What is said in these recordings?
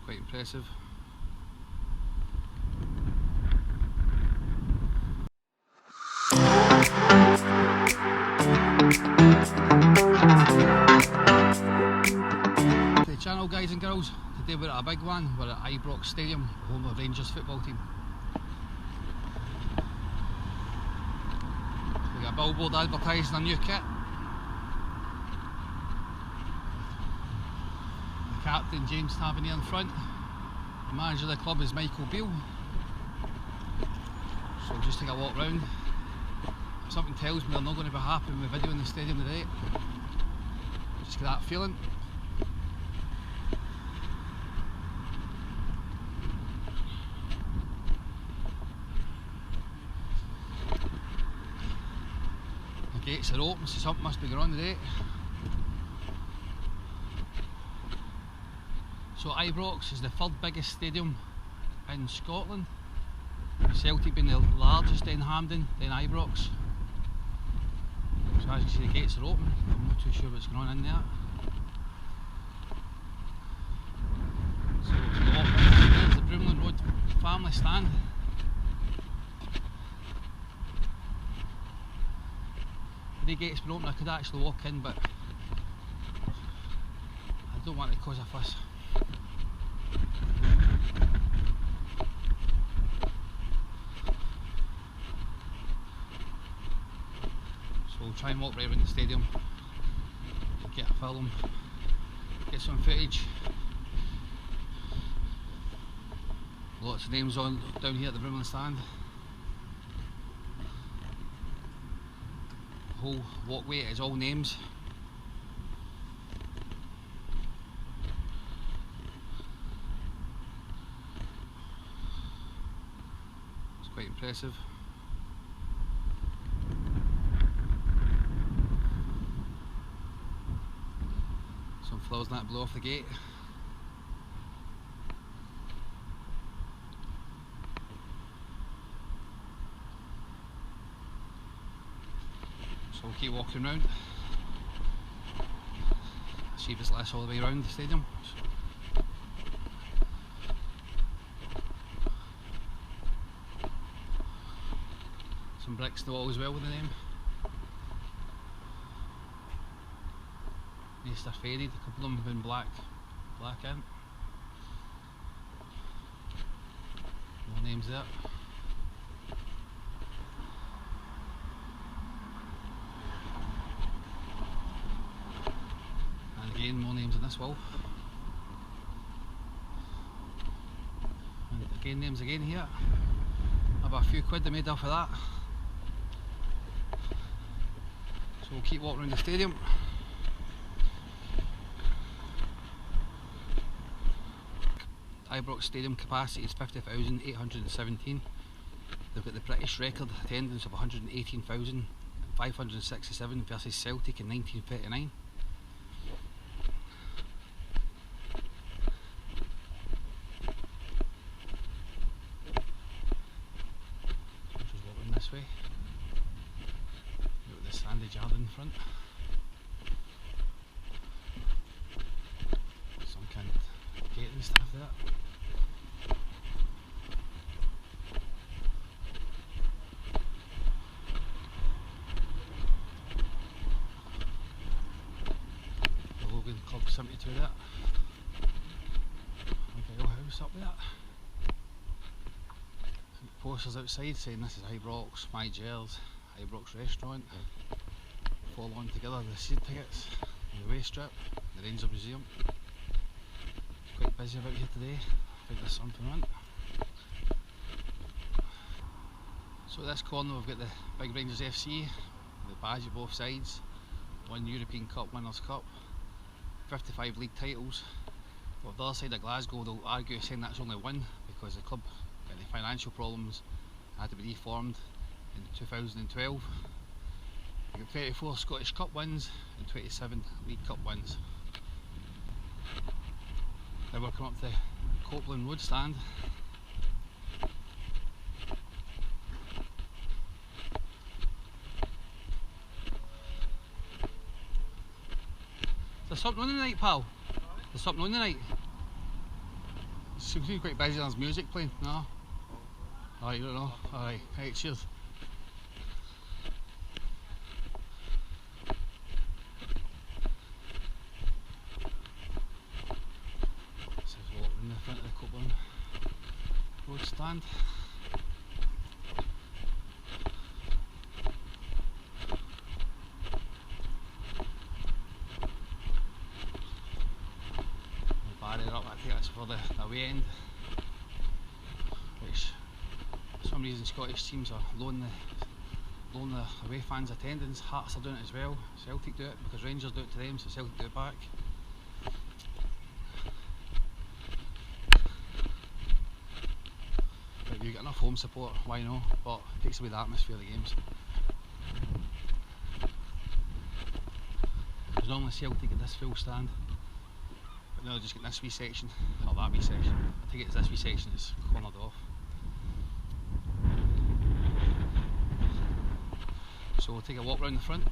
quite impressive. The channel, guys and girls, today we're at a big one. We're at Ibrox Stadium, home of Rangers football team. We got a billboard advertising a new kit. The captain, James Tavernier, in front. The manager of the club is Michael Beale. So we'll just take a walk round. Something tells me they're not going to be happy with the video in the stadium today. Just get that feeling. The gates are open, so something must be going on today. So Ibrox is the third biggest stadium in Scotland. Celtic being the largest, then Hampden, then Ibrox. So as you see, the gates are open. I'm not too sure what's going on in there. So there's the Broomland Road family stand. The gates been open, I could actually walk in, but I don't want to cause a fuss. So we'll try and walk right around the stadium, get a film, get some footage. Lots of names on down here at the Broomland stand. The whole walkway is all names. It's quite impressive. Some flowers that blow off the gate. So we'll keep walking around, see if it's less all the way around the stadium. Some bricks in the wall as well with the name. These are faded, a couple of them have been black in. More names there. Again, more names on this wall. And again, names again here. About a few quid they made off of that. So we'll keep walking around the stadium. Ibrox Stadium capacity is 50,817. They've got the British record attendance of 118,567 versus Celtic in 1939. This way. Look at the sandy yard in front. Some kind of gate and stuff there. The Logan Club 72 there. Okay, old house up there. Posters outside saying this is Ibrox, My Gels, Ibrox Restaurant. Fall on together the seed tickets, the way strip, the Rangers Museum. It's quite busy about here today. I think there's something on. So at this corner we've got the big Rangers FC, the badge at both sides, one European Cup Winners' Cup, 55 league titles. But the other side of Glasgow they'll argue saying that's only one because the club the financial problems had to be reformed in 2012. We got 34 Scottish Cup wins and 27 League Cup wins. Now we're coming up to the Copeland Road stand. There's something on tonight, pal? There's something on tonight? seems to be quite busy. There's music playing. No? Alright, you don't know. Alright, right, cheers. This is what in the front of the Copeland Road stand. Barrier up, I think that's for the away end, which for some reason Scottish teams are lowering the away fans' attendance. Hearts are doing it as well, Celtic do it because Rangers do it to them, so Celtic do it back. But if you get enough home support, why not? But it takes away the atmosphere of the games. Because normally Celtic at this full stand, but now they're just getting this wee section, or that wee section. I think it's this wee section that's cornered off. So we'll take a walk round the front.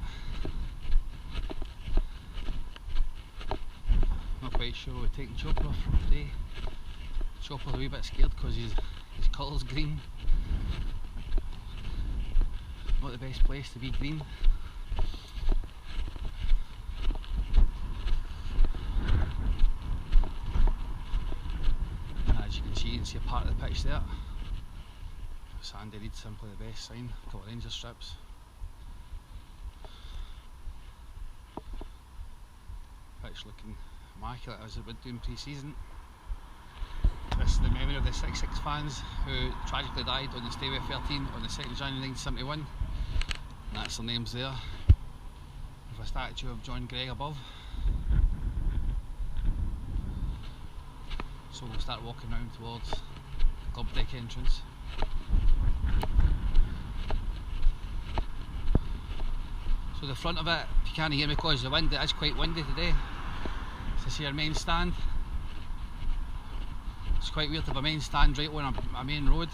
Not quite sure we're taking Chopper off today. Chopper's a wee bit scared because his colour's green. Not the best place to be green. And as you can see, you can see a part of the pitch there. Sandy Reid, simply the best sign. A couple of Ranger strips. Pitch looking immaculate as it would do in pre-season. This is the memory of the 66 fans who tragically died on the Stayway 13 on the 2nd of January 1971. And that's their names there, with a statue of John Gregg above. So we'll start walking round towards the club deck entrance. So the front of it, if you can't hear me because the wind, it is quite windy today. This is our main stand. It's quite weird to have a main stand right on a main road.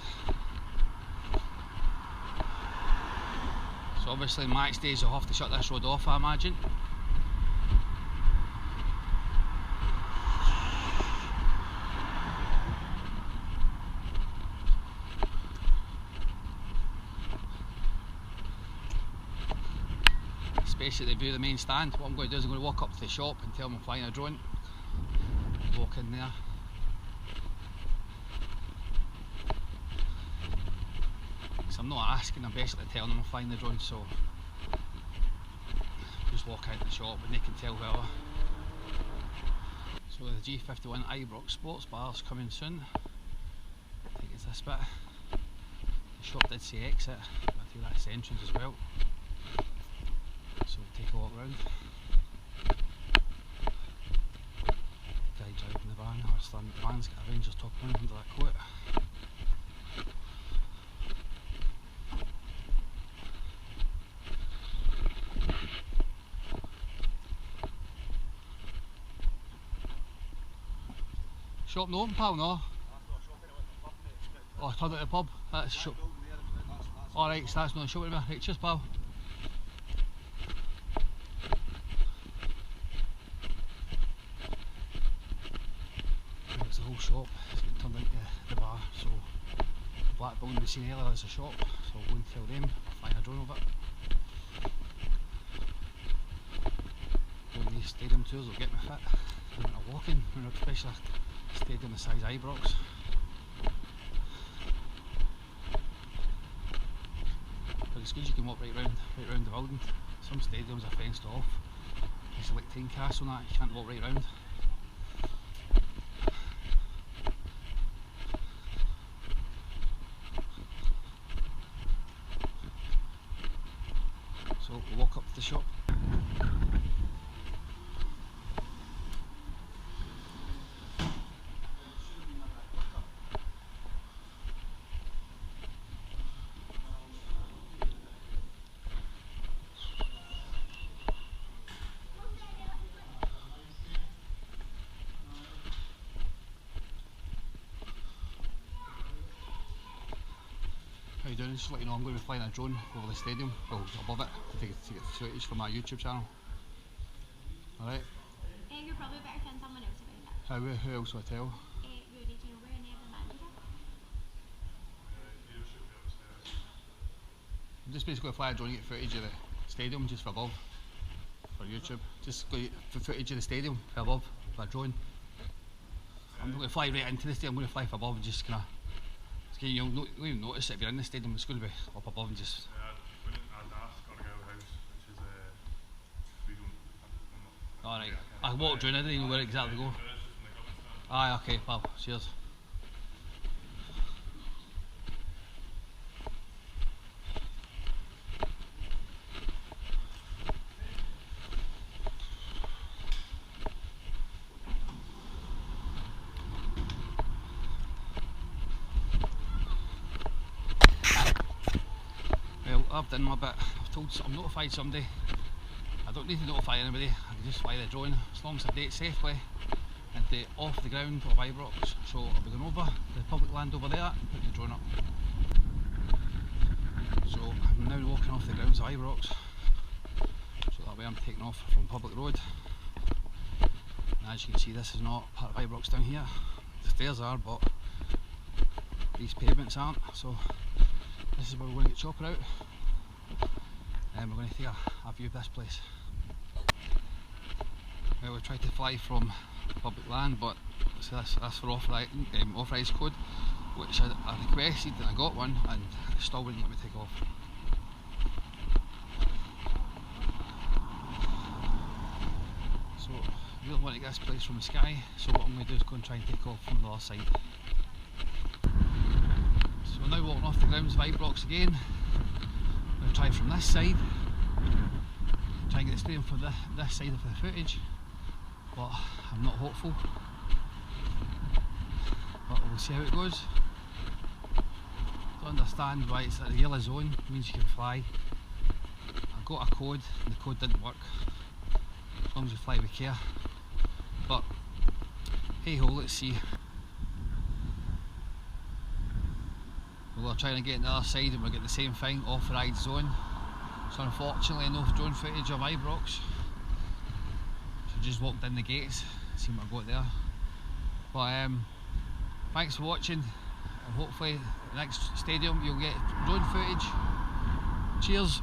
So obviously match days you'll have to shut this road off, I imagine. Basically the view of the main stand. What I'm going to do is I'm going to walk up to the shop and tell them I'm flying a drone. Walk in there. So I'm not asking, I'm basically telling them I'm flying the drone, so just walk out the shop and they can tell whoever. So the G51 Ibrox Sports Bar is coming soon. I think it's this bit. The shop did say exit, but I think that's the entrance as well. So we'll take a walk round. Guy driving the van, or standing the van's got a Rangers top on under that coat. Shop no open, pal, no? Oh, turned out the pub? That's the shop. Alright, so that's not the shop anymore. Right, cheers, pal. There's the whole shop. It's getting turned into the bar, so the black building we've seen earlier is a shop, so I'll go and tell them, flying a drone over it. Doing these stadium tours will get me fit. I'm walking, especially a stadium the size of Ibrox. But it's good you can walk right round the building. Some stadiums are fenced off. It's like Tynecastle and that, you can't walk right round. So we'll walk up to the shop. How you doing? Just to let you know, I'm going to be flying a drone over the stadium, well above it, to get footage for my YouTube channel. Alright? You're probably better telling someone else about that. Who else will I tell? You already know where I'm just basically fly a drone to get footage of the stadium just for above, for YouTube. Just go for footage of the stadium for above, for a drone. I'm not going to fly right into the stadium, I'm going to fly from above and just kind of, you'll not even notice it if you're in the stadium, it's going to be up above and just... Alright, I walked around, I didn't know where exactly to go. Aye, okay, well, cheers. Well, I've done my bit. I've notified somebody. I don't need to notify anybody, I can just fly the drone as long as I do it safely and off the ground of Ibrox. So I'll be going over the public land over there and put the drone up. So I'm now walking off the grounds of Ibrox, so that way I'm taking off from public road. And as you can see, this is not part of Ibrox down here. The stairs are, but these pavements aren't, so this is where we're going to get chopper out and we're going to take a view of this place. Well, we tried to fly from public land, but that's for authorised code, which I requested and I got one, and it still wouldn't let me take off. So I really want to get this place from the sky, so what I'm going to do is go and try and take off from the other side. So we're now walking off the grounds of Ibrox again. I'm going to try from this side, try and get the stadium for this side of the footage, but I'm not hopeful. But we'll see how it goes. Don't understand why it's at the yellow zone, it means you can fly. I got a code and the code didn't work, as long as you fly with care. But hey ho, let's see. We're trying to get on the other side and we'll get the same thing, authorised zone. So unfortunately no drone footage of Ibrox. So just walked in the gates, see what I got there. But thanks for watching, and hopefully the next stadium you'll get drone footage. Cheers!